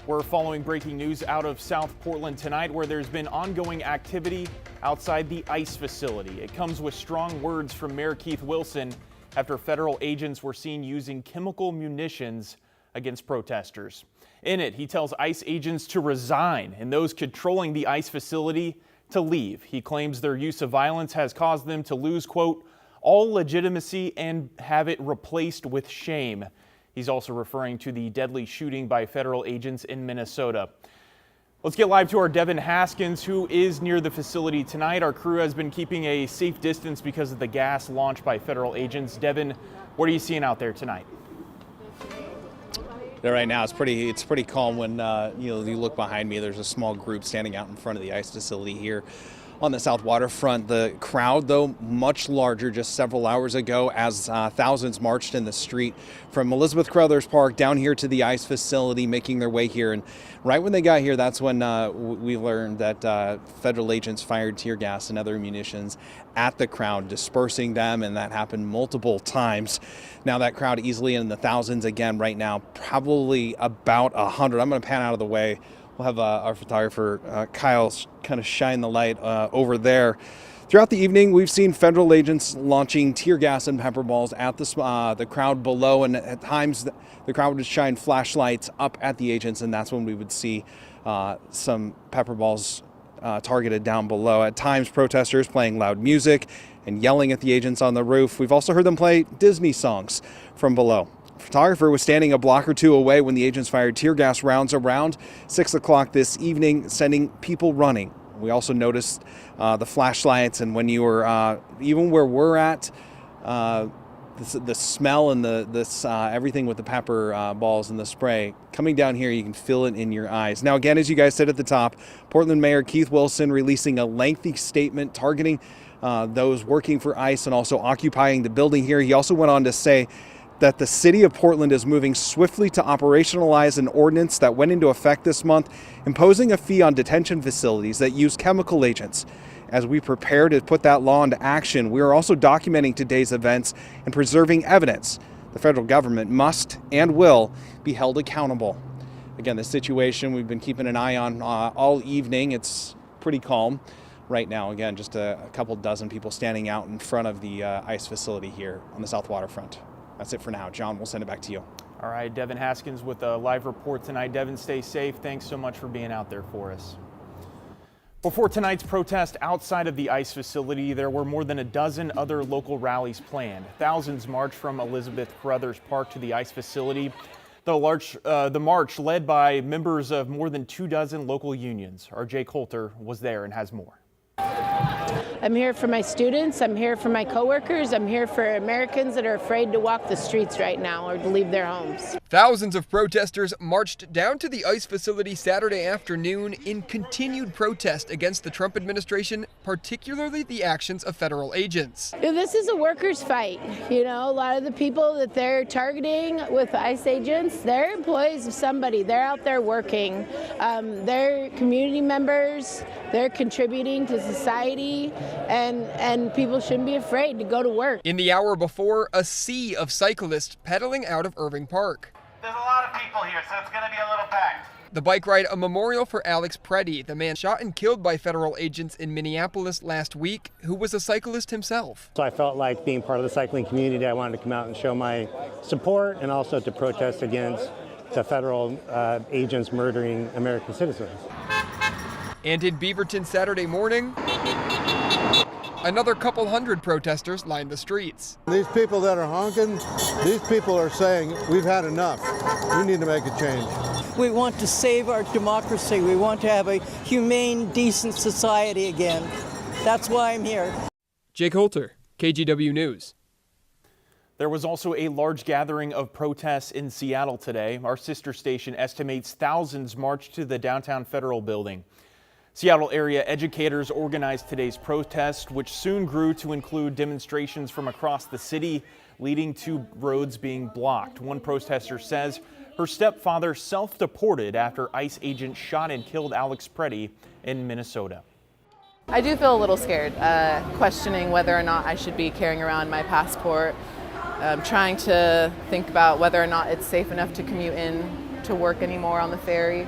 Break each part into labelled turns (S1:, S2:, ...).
S1: We're following breaking news out of South Portland tonight, where there's been ongoing activity outside the ICE facility. It comes with strong words from Mayor Keith Wilson after federal agents were seen using chemical munitions against protesters. In it, he tells ICE agents to resign and those controlling the ICE facility to leave. He claims their use of violence has caused them to lose, quote, all legitimacy and have it replaced with shame. He's also referring to the deadly shooting by federal agents in Minnesota. Let's get live to our Devin Haskins, who is near the facility tonight. Our crew has been keeping a safe distance because of the gas launched by federal agents. Devin, what are you seeing out there tonight?
S2: Right now, it's pretty calm. When you look behind me, there's a small group standing out in front of the ICE facility here on the South Waterfront. The crowd, though, much larger just several hours ago as thousands marched in the street from Elizabeth Crothers Park down here to the ICE facility, making their way here. And right when they got here, that's when we learned that federal agents fired tear gas and other munitions at the crowd, dispersing them, and that happened multiple times. Now that crowd easily in the thousands again right now, probably about 100. I'm going to pan out of the way. We'll have our photographer, Kyle, kind of shine the light over there. Throughout the evening, we've seen federal agents launching tear gas and pepper balls at the crowd below, and at times the crowd would shine flashlights up at the agents, and that's when we would see some pepper balls targeted down below. At times, protesters playing loud music and yelling at the agents on the roof. We've also heard them play Disney songs from below. Photographer was standing a block or two away when the agents fired tear gas rounds around 6 o'clock this evening, sending people running. We also noticed the flashlights, and when you were even where we're at, the smell and everything with the pepper balls and the spray coming down here, you can feel it in your eyes. Now, again, as you guys said at the top, Portland Mayor Keith Wilson releasing a lengthy statement targeting those working for ICE and also occupying the building here. He also went on to say that the city of Portland is moving swiftly to operationalize an ordinance that went into effect this month, imposing a fee on detention facilities that use chemical agents. As we prepare to put that law into action, we are also documenting today's events and preserving evidence. The federal government must and will be held accountable. Again, the situation we've been keeping an eye on all evening. It's pretty calm right now. Again, just a couple dozen people standing out in front of the ICE facility here on the South Waterfront. That's it for now. John, we'll send it back to you.
S1: All right, Devin Haskins with a live report tonight. Devin, stay safe. Thanks so much for being out there for us. Before tonight's protest outside of the ICE facility, there were more than a dozen other local rallies planned. Thousands marched from Elizabeth Crothers Park to the ICE facility. The march led by members of more than 24 local unions. Our Jay Coulter was there and has more.
S3: I'm here for my students, I'm here for my coworkers, I'm here for Americans that are afraid to walk the streets right now or to leave their homes.
S4: Thousands of protesters marched down to the ICE facility Saturday afternoon in continued protest against the Trump administration, particularly the actions of federal agents.
S3: This is a workers' fight. You know, a lot of the people that they're targeting with ICE agents, they're employees of somebody. They're out there working. They're community members. They're contributing to society, and people shouldn't be afraid to go to work.
S4: In the hour before, a sea of cyclists pedaling out of Irving Park.
S5: There's a lot of people here, so it's going to be a little packed.
S4: The bike ride, a memorial for Alex Preddy, the man shot and killed by federal agents in Minneapolis last week, who was a cyclist himself.
S6: So I felt like being part of the cycling community, I wanted to come out and show my support and also to protest against the federal agents murdering American citizens.
S4: And in Beaverton Saturday morning, another couple hundred protesters lined the streets.
S7: These people that are honking, these people are saying, we've had enough. We need to make a change.
S8: We want to save our democracy. We want to have a humane, decent society again. That's why I'm here.
S4: Jake Holter, KGW News.
S1: There was also a large gathering of protests in Seattle today. Our sister station estimates thousands marched to the downtown Federal Building. Seattle area educators organized today's protest, which soon grew to include demonstrations from across the city, leading to roads being blocked. One protester says her stepfather self-deported after ICE agents shot and killed Alex Preddy in Minnesota.
S9: I do feel a little scared, questioning whether or not I should be carrying around my passport, trying to think about whether or not it's safe enough to commute in to work anymore on the ferry.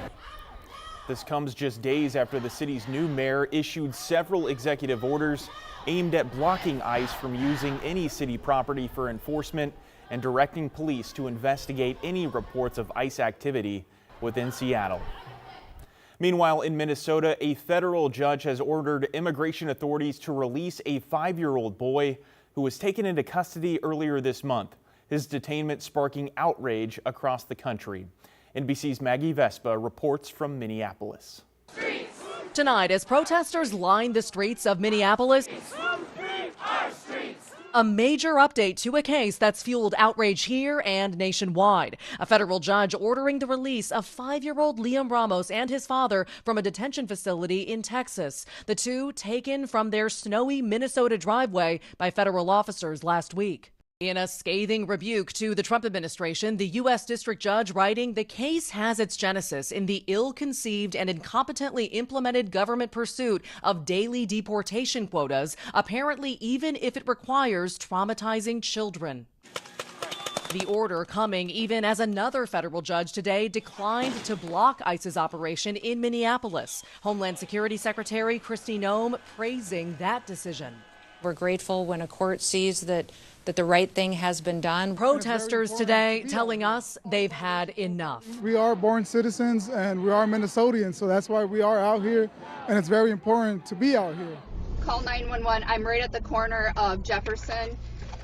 S1: This comes just days after the city's new mayor issued several executive orders aimed at blocking ICE from using any city property for enforcement and directing police to investigate any reports of ICE activity within Seattle. Meanwhile, in Minnesota, a federal judge has ordered immigration authorities to release a 5-year-old boy who was taken into custody earlier this month. His detainment sparking outrage across the country. NBC's Maggie Vespa reports from Minneapolis.
S10: Tonight, as protesters line the streets of Minneapolis, a major update to a case that's fueled outrage here and nationwide. A federal judge ordering the release of 5-year-old Liam Ramos and his father from a detention facility in Texas. The two taken from their snowy Minnesota driveway by federal officers last week. In a scathing rebuke to the Trump administration, the U.S. District Judge writing, the case has its genesis in the ill-conceived and incompetently implemented government pursuit of daily deportation quotas, apparently even if it requires traumatizing children. The order coming even as another federal judge today declined to block ICE's operation in Minneapolis. Homeland Security Secretary Kristi Noem praising that decision.
S11: We're grateful when a court sees that the right thing has been done.
S10: Protesters today telling us they've had enough.
S12: We are born citizens and we are Minnesotans, so that's why we are out here, and it's very important to be out here.
S13: Call 911. I'm right at the corner of Jefferson.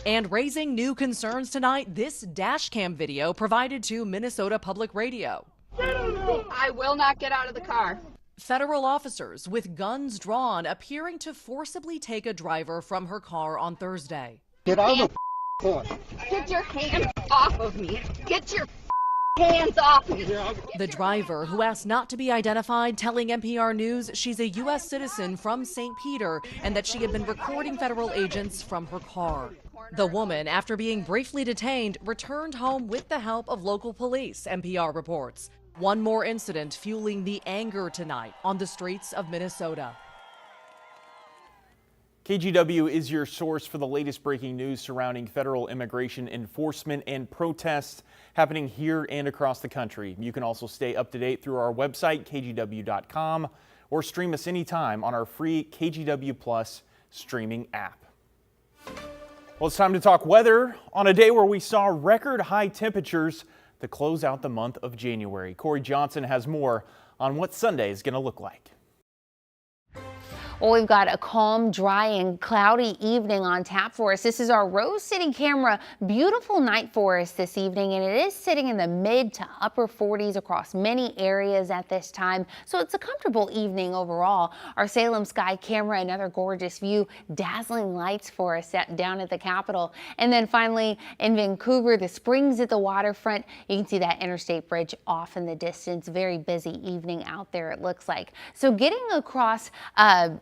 S10: And raising new concerns tonight, this dash cam video provided to Minnesota Public Radio.
S13: I will not get out of the car.
S10: Federal officers with guns drawn appearing to forcibly take a driver from her car on Thursday.
S13: Get out of the car. Get your hands off of me. Get your hands off me.
S10: The driver, who asked not to be identified, telling NPR News she's a U.S. citizen from St. Peter and that she had been recording federal agents from her car. The woman, after being briefly detained, returned home with the help of local police, NPR reports. One more incident fueling the anger tonight on the streets of Minnesota.
S1: KGW is your source for the latest breaking news surrounding federal immigration enforcement and protests happening here and across the country. You can also stay up to date through our website, kgw.com, or stream us anytime on our free KGW Plus streaming app. Well, it's time to talk weather on a day where we saw record high temperatures to close out the month of January. Corey Johnson has more on what Sunday is going to look like.
S14: Well, we've got a calm, dry, and cloudy evening on tap for us. This is our Rose City camera. Beautiful night for us this evening, and it is sitting in the mid to upper 40s across many areas at this time. So it's a comfortable evening overall. Our Salem Sky camera, another gorgeous view, dazzling lights for us down at the Capitol. And then finally in Vancouver, the Springs at the waterfront. You can see that interstate bridge off in the distance. Very busy evening out there, it looks like. So getting across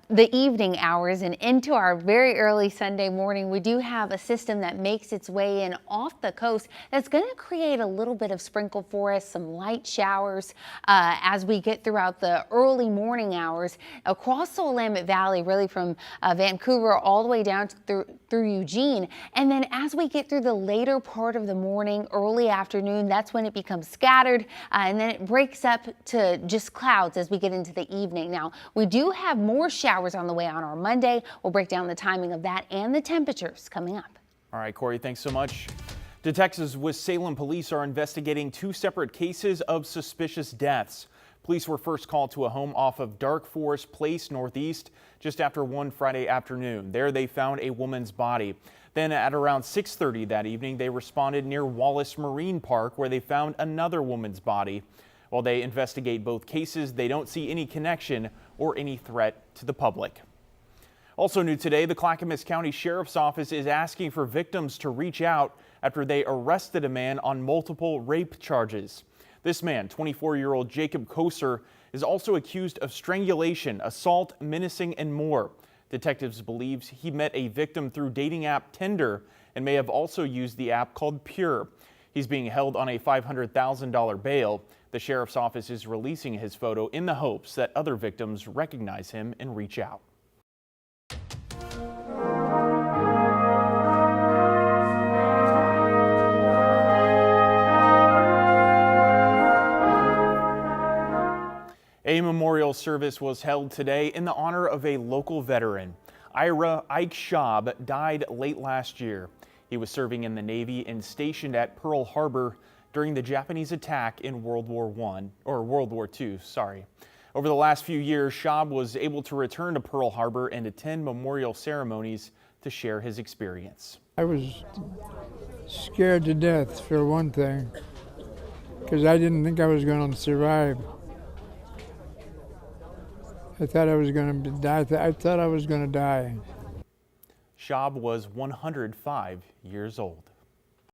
S14: the evening hours and into our very early Sunday morning, we do have a system that makes its way in off the coast that's going to create a little bit of sprinkle for us, some light showers as we get throughout the early morning hours across the Willamette Valley, really from Vancouver all the way down through Eugene. And then as we get through the later part of the morning, early afternoon, that's when it becomes scattered and then it breaks up to just clouds as we get into the evening. Now, we do have more showers on the way on our Monday. We'll break down the timing of that and the temperatures coming up.
S1: All right, Corey, thanks so much. Detectives with Salem Police are investigating 2 separate cases of suspicious deaths. Police were first called to a home off of Dark Forest Place Northeast just after 1 Friday afternoon. There they found a woman's body. Then at around 6:30 that evening, they responded near Wallace Marine Park where they found another woman's body. While they investigate both cases, they don't see any connection or any threat to the public. Also new today, the Clackamas County Sheriff's Office is asking for victims to reach out after they arrested a man on multiple rape charges. This man, 24-year-old Jacob Koser, is also accused of strangulation, assault, menacing, and more. Detectives believe he met a victim through dating app Tinder and may have also used the app called Pure. He's being held on a $500,000 bail. The sheriff's office is releasing his photo in the hopes that other victims recognize him and reach out. A memorial service was held today in the honor of a local veteran. Ira Ike Schaub died late last year. He was serving in the Navy and stationed at Pearl Harbor during the Japanese attack in World War II. Over the last few years, Schaub was able to return to Pearl Harbor and attend memorial ceremonies to share his experience.
S15: I was scared to death, for one thing, because I didn't think I was going to survive. I thought I was going to die. I thought I was going to die.
S1: Schaub was 105 years old.